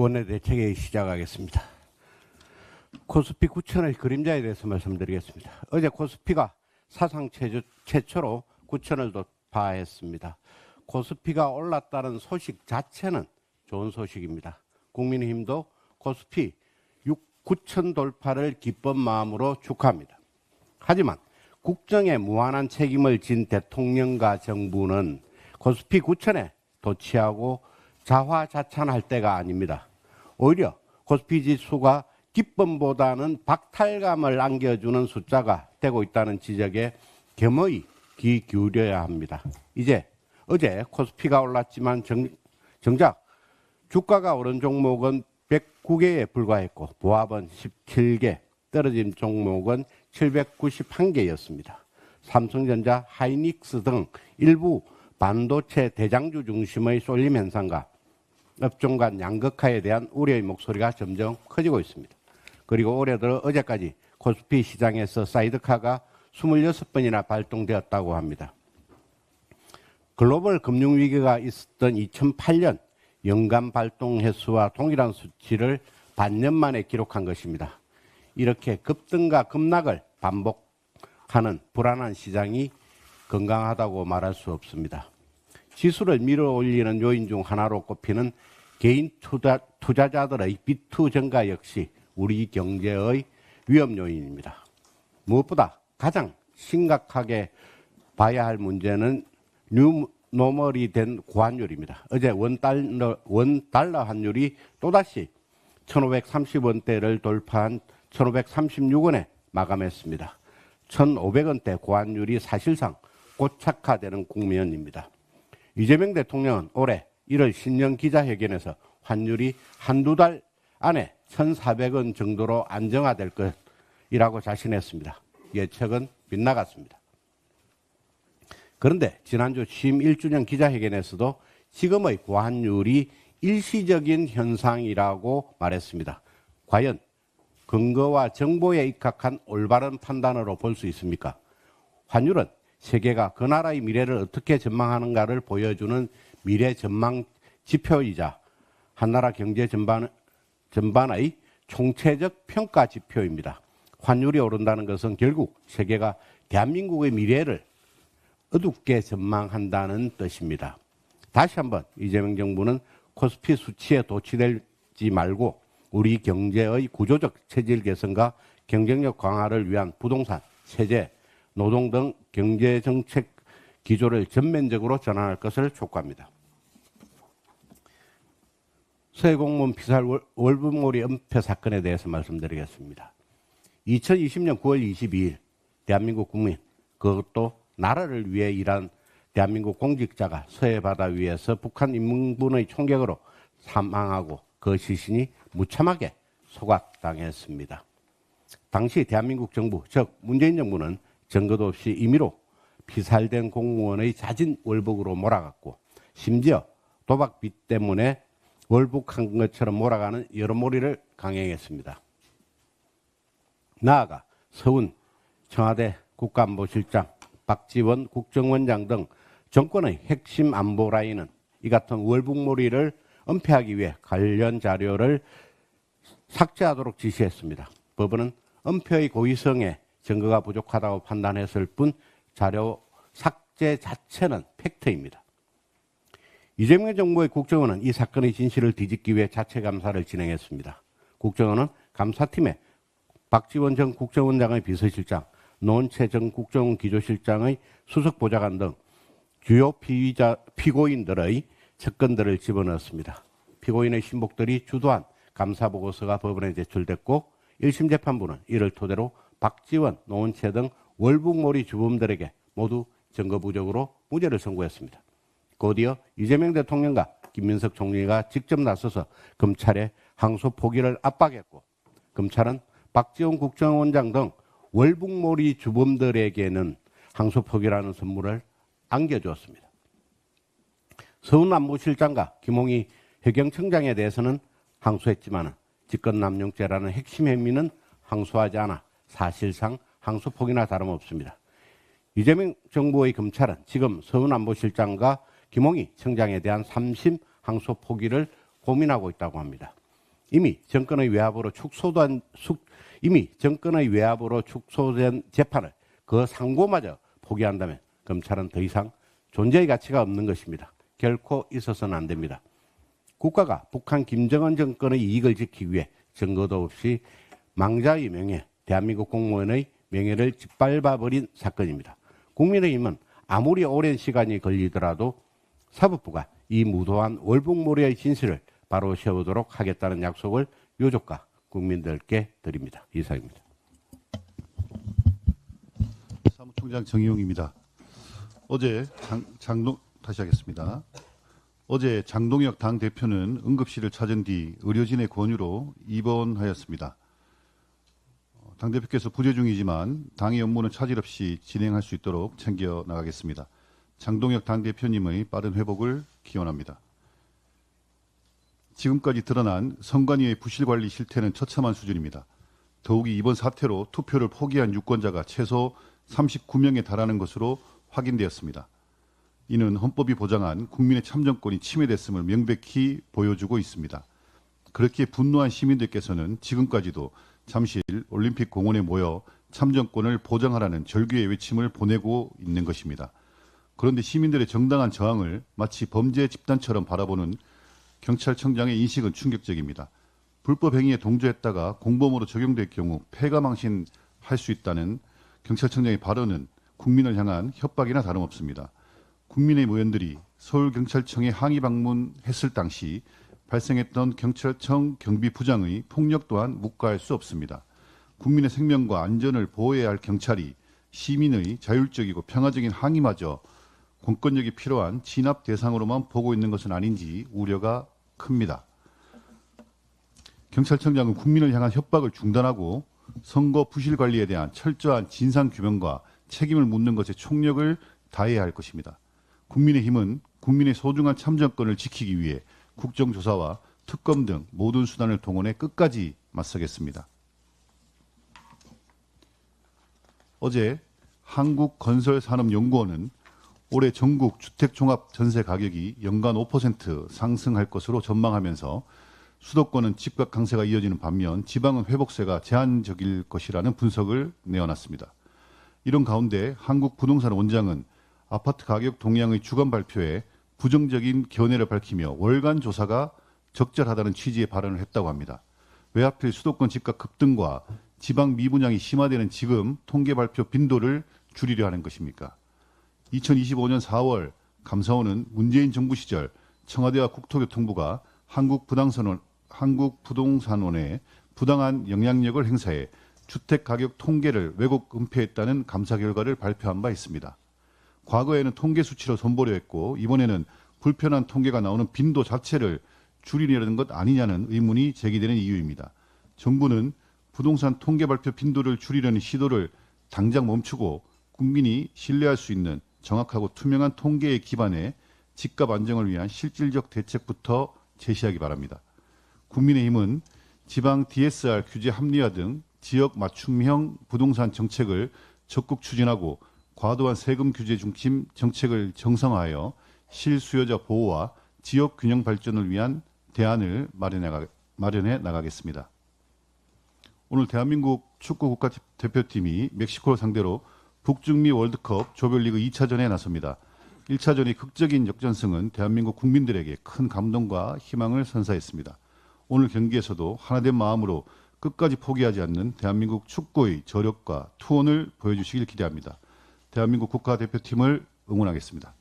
원내대책회의 시작하겠습니다. 코스피 9천의 그림자에 대해서 말씀드리겠습니다. 어제 코스피가 사상 최초로 9천을 돌파했습니다. 코스피가 올랐다는 소식 자체는 좋은 소식입니다. 국민의힘도 코스피 9천 돌파를 기쁜 마음으로 축하합니다. 하지만 국정에 무한한 책임을 진 대통령과 정부는 코스피 9천에 도취하고 자화자찬할 때가 아닙니다. 오히려 코스피 지수가 기쁨보다는 박탈감을 안겨주는 숫자가 되고 있다는 지적에 겸허히 귀 기울여야 합니다. 어제 코스피가 올랐지만 정작 주가가 오른 종목은 109개에 불과했고 보합은 17개, 떨어진 종목은 791개였습니다. 삼성전자, 하이닉스 등 일부 반도체 대장주 중심의 쏠림 현상과 업종 간 양극화에 대한 우려의 목소리가 점점 커지고 있습니다. 그리고 올해 들어 어제까지 코스피 시장에서 사이드카가 26번이나 발동되었다고 합니다. 글로벌 금융위기가 있었던 2008년 연간 발동 횟수와 동일한 수치를 반년 만에 기록한 것입니다. 이렇게 급등과 급락을 반복하는 불안한 시장이 건강하다고 말할 수 없습니다. 지수를 밀어올리는 요인 중 하나로 꼽히는 개인 투자자들의 비투 증가 역시 우리 경제의 위험 요인입니다. 무엇보다 가장 심각하게 봐야 할 문제는 뉴노멀이 된 고환율입니다. 어제 원달러 환율이 또다시 1530원대를 돌파한 1536원에 마감했습니다. 1500원대 고환율이 사실상 고착화되는 국면입니다. 이재명 대통령은 올해 1월 신년 기자회견에서 환율이 한두 달 안에 1,400원 정도로 안정화될 것이라고 자신했습니다. 예측은 빗나갔습니다. 그런데 지난주 취임 1주년 기자회견에서도 지금의 고환율이 일시적인 현상이라고 말했습니다. 과연 근거와 정보에 입각한 올바른 판단으로 볼 수 있습니까? 환율은 세계가 그 나라의 미래를 어떻게 전망하는가를 보여주는 미래 전망 지표이자 한 나라 경제 전반의 총체적 평가 지표입니다. 환율이 오른다는 것은 결국 세계가 대한민국의 미래를 어둡게 전망한다는 뜻입니다. 다시 한번 이재명 정부는 코스피 수치에 도취되지 말고 우리 경제의 구조적 체질 개선과 경쟁력 강화를 위한 부동산, 세제, 노동 등 경제정책 기조를 전면적으로 전환할 것을 촉구합니다. 서해공무원 피살 월북몰이 은폐 사건에 대해서 말씀드리겠습니다. 2020년 9월 22일 대한민국 국민, 그것도 나라를 위해 일한 대한민국 공직자가 서해 바다 위에서 북한 인민군의 총격으로 사망하고 그 시신이 무참하게 소각당했습니다. 당시 대한민국 정부, 즉 문재인 정부는 증거도 없이 임의로 피살된 공무원의 자진 월북으로 몰아갔고 심지어 도박빚 때문에 월북한 것처럼 몰아가는 여러몰이를 강행했습니다. 나아가 서훈 청와대 국가안보실장, 박지원 국정원장 등 정권의 핵심 안보 라인은 이 같은 월북몰이를 은폐하기 위해 관련 자료를 삭제하도록 지시했습니다. 법원은 은폐의 고의성에 증거가 부족하다고 판단했을 뿐 자료 삭제 자체는 팩트입니다. 이재명 정부의 국정원은 이 사건의 진실을 뒤집기 위해 자체 감사를 진행했습니다. 국정원은 감사팀에 박지원 전 국정원장의 비서실장, 노원채 전 국정원 기조실장의 수석보좌관 등 주요 피고인들의 접근들을 집어넣었습니다. 피고인의 신복들이 주도한 감사보고서가 법원에 제출됐고 1심 재판부는 이를 토대로 박지원, 노원채 등 월북몰이 주범들에게 모두 증거 부족으로 무죄를 선고했습니다. 곧이어 이재명 대통령과 김민석 총리가 직접 나서서 검찰의 항소 포기를 압박했고 검찰은 박지원 국정원장 등 월북몰이 주범들에게는 항소 포기라는 선물을 안겨주었습니다. 서훈 안보실장과 김홍희 해경청장에 대해서는 항소했지만 직권남용죄라는 핵심 혐의는 항소하지 않아 사실상 항소 포기나 다름없습니다. 이재명 정부의 검찰은 지금 서훈 안보실장과 김홍희 청장에 대한 3심 항소 포기를 고민하고 있다고 합니다. 이미 정권의 외압으로 축소된 재판을 그 상고마저 포기한다면 검찰은 더 이상 존재의 가치가 없는 것입니다. 결코 있어서는 안 됩니다. 국가가 북한 김정은 정권의 이익을 지키기 위해 증거도 없이 망자의 명예, 대한민국 공무원의 명예를 짓밟아버린 사건입니다. 국민의힘은 아무리 오랜 시간이 걸리더라도 사법부가 이 무도한 월북몰이의 진실을 바로 세우도록 하겠다는 약속을 유족과 국민들께 드립니다. 이상입니다. 사무총장 정의용입니다. 다시 하겠습니다. 어제 장동혁 당대표는 응급실을 찾은 뒤 의료진의 권유로 입원하였습니다. 당대표께서 부재 중이지만 당의 업무는 차질 없이 진행할 수 있도록 챙겨 나가겠습니다. 장동혁 당대표님의 빠른 회복을 기원합니다. 지금까지 드러난 선관위의 부실관리 실태는 처참한 수준입니다. 더욱이 이번 사태로 투표를 포기한 유권자가 최소 39명에 달하는 것으로 확인되었습니다. 이는 헌법이 보장한 국민의 참정권이 침해됐음을 명백히 보여주고 있습니다. 그렇게 분노한 시민들께서는 지금까지도 잠실 올림픽 공원에 모여 참정권을 보장하라는 절규의 외침을 보내고 있는 것입니다. 그런데 시민들의 정당한 저항을 마치 범죄 집단처럼 바라보는 경찰청장의 인식은 충격적입니다. 불법 행위에 동조했다가 공범으로 적용될 경우 폐가망신할 수 있다는 경찰청장의 발언은 국민을 향한 협박이나 다름없습니다. 국민의힘 의원들이 서울경찰청에 항의 방문했을 당시 발생했던 경찰청 경비부장의 폭력 또한 묵과할 수 없습니다. 국민의 생명과 안전을 보호해야 할 경찰이 시민의 자율적이고 평화적인 항의마저 공권력이 필요한 진압 대상으로만 보고 있는 것은 아닌지 우려가 큽니다. 경찰청장은 국민을 향한 협박을 중단하고 선거 부실 관리에 대한 철저한 진상 규명과 책임을 묻는 것에 총력을 다해야 할 것입니다. 국민의힘은 국민의 소중한 참정권을 지키기 위해 국정조사와 특검 등 모든 수단을 동원해 끝까지 맞서겠습니다. 어제 한국건설산업연구원은 올해 전국 주택종합 전세 가격이 연간 5% 상승할 것으로 전망하면서 수도권은 집값 강세가 이어지는 반면 지방은 회복세가 제한적일 것이라는 분석을 내어놨습니다. 이런 가운데 한국부동산 원장은 아파트 가격 동향의 주간 발표에 부정적인 견해를 밝히며 월간 조사가 적절하다는 취지의 발언을 했다고 합니다. 왜 하필 수도권 집값 급등과 지방 미분양이 심화되는 지금 통계 발표 빈도를 줄이려 하는 것입니까? 2025년 4월 감사원은 문재인 정부 시절 청와대와 국토교통부가 한국부동산원에 부당한 영향력을 행사해 주택가격 통계를 왜곡 은폐했다는 감사 결과를 발표한 바 있습니다. 과거에는 통계 수치로 손보려 했고 이번에는 불편한 통계가 나오는 빈도 자체를 줄이려는 것 아니냐는 의문이 제기되는 이유입니다. 정부는 부동산 통계 발표 빈도를 줄이려는 시도를 당장 멈추고 국민이 신뢰할 수 있는 정확하고 투명한 통계에 기반해 집값 안정을 위한 실질적 대책부터 제시하기 바랍니다. 국민의힘은 지방 DSR 규제 합리화 등 지역 맞춤형 부동산 정책을 적극 추진하고 과도한 세금 규제 중심 정책을 정상화하여 실수요자 보호와 지역 균형 발전을 위한 대안을 마련해 나가겠습니다. 오늘 대한민국 축구 국가대표팀이 멕시코를 상대로 북중미 월드컵 조별리그 2차전에 나섭니다. 1차전의 극적인 역전승은 대한민국 국민들에게 큰 감동과 희망을 선사했습니다. 오늘 경기에서도 하나된 마음으로 끝까지 포기하지 않는 대한민국 축구의 저력과 투혼을 보여주시길 기대합니다. 대한민국 국가대표팀을 응원하겠습니다.